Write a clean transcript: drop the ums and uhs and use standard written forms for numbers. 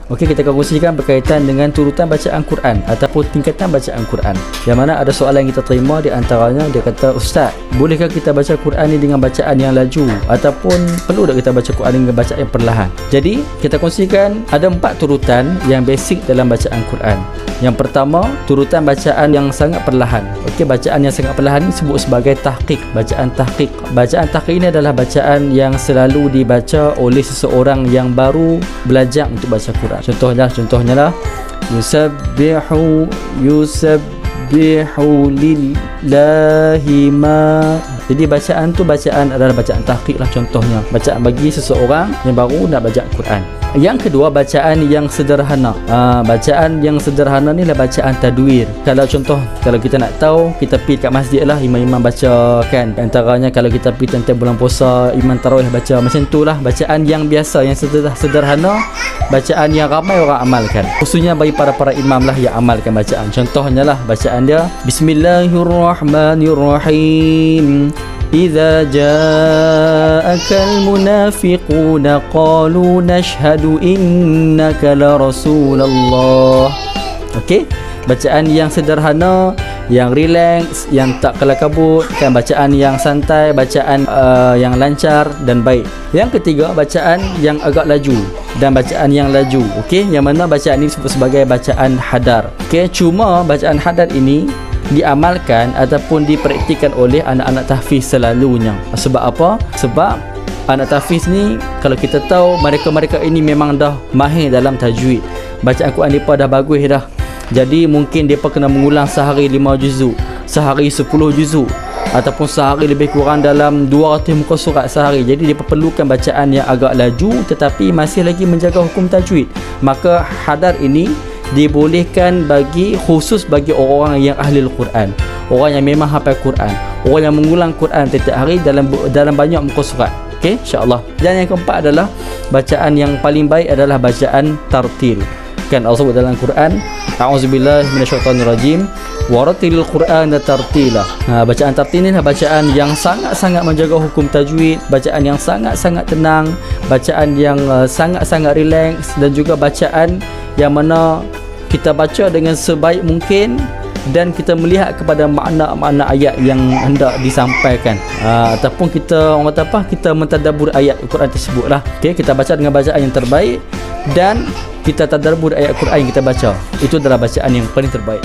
Okey, kita akan kongsikan berkaitan dengan turutan bacaan Quran ataupun tingkatan bacaan Quran. Yang mana ada soalan yang kita terima, di antaranya dia kata, "Ustaz, bolehkah kita baca Quran ni dengan bacaan yang laju ataupun perlu tak kita baca Quran dengan bacaan yang perlahan?" Jadi, kita kongsikan ada 4 turutan yang basic dalam bacaan Quran. Yang pertama, turutan bacaan yang sangat perlahan. Okey, bacaan yang sangat perlahan ni disebut sebagai tahqiq, bacaan tahqiq. Bacaan tahqiq ini adalah bacaan yang selalu dibaca oleh seseorang yang baru belajar untuk baca Quran. Contohnya lah yusabbihu lillahi ma. Jadi bacaan tu adalah bacaan tahqiq lah, contohnya bacaan bagi seseorang yang baru nak baca Quran. Yang kedua, bacaan yang sederhana. Bacaan yang sederhana ni lah bacaan tadwir. Kalau kita nak tahu, kita pergi kat masjid lah, imam-imam baca kan. Antaranya kalau kita pergi tentang bulan puasa, imam tarawih baca, macam tu lah. Bacaan yang biasa, yang sederhana, bacaan yang ramai orang amalkan. Khususnya bagi para imam lah yang amalkan bacaan. Contohnya lah bacaan dia, Bismillahirrahmanirrahim. إذا جاءك المنافقون قالوا نشهد إنك لرسول الله. Okey, bacaan yang sederhana, yang relax, yang tak kelakabut kan, bacaan yang santai, bacaan yang lancar dan baik. Yang ketiga, bacaan yang agak laju dan bacaan yang laju. Okey, yang mana bacaan ini disebut sebagai bacaan hadar. Okey, cuma bacaan hadar ini diamalkan ataupun dipraktikkan oleh anak-anak tahfiz selalunya. Sebab apa? Sebab anak tahfiz ni, kalau kita tahu, mereka ini memang dah mahir dalam tajwid. Bacaan Quran mereka dah bagus dah. Jadi mungkin mereka kena mengulang sehari 5 juzuk, sehari 10 juzuk, ataupun sehari lebih kurang dalam 200 muka surat sehari. Jadi dia perlukan bacaan yang agak laju tetapi masih lagi menjaga hukum tajwid. Maka hadar ini dibolehkan khusus bagi orang yang ahli Al-Quran, orang yang memang hafal Quran, orang yang mengulang Quran setiap hari dalam banyak muka surat. Okey, insya-Allah. Dan yang keempat adalah bacaan yang paling baik adalah bacaan tartil. Kan Allah sebut dalam Quran, a'udzubillahi minasyaitonirrajim, waratilil Qur'ana tartila. Bacaan tartil ni adalah bacaan yang sangat-sangat menjaga hukum tajwid, bacaan yang sangat-sangat tenang, bacaan yang sangat-sangat relax, dan juga bacaan yang mana kita baca dengan sebaik mungkin dan kita melihat kepada makna-makna ayat yang hendak disampaikan, ataupun kita kita mentadabbur ayat Al-Quran tersebut lah. Okey, kita baca dengan bacaan yang terbaik dan kita tadabbur ayat Al-Quran yang kita baca. Itu adalah bacaan yang paling terbaik.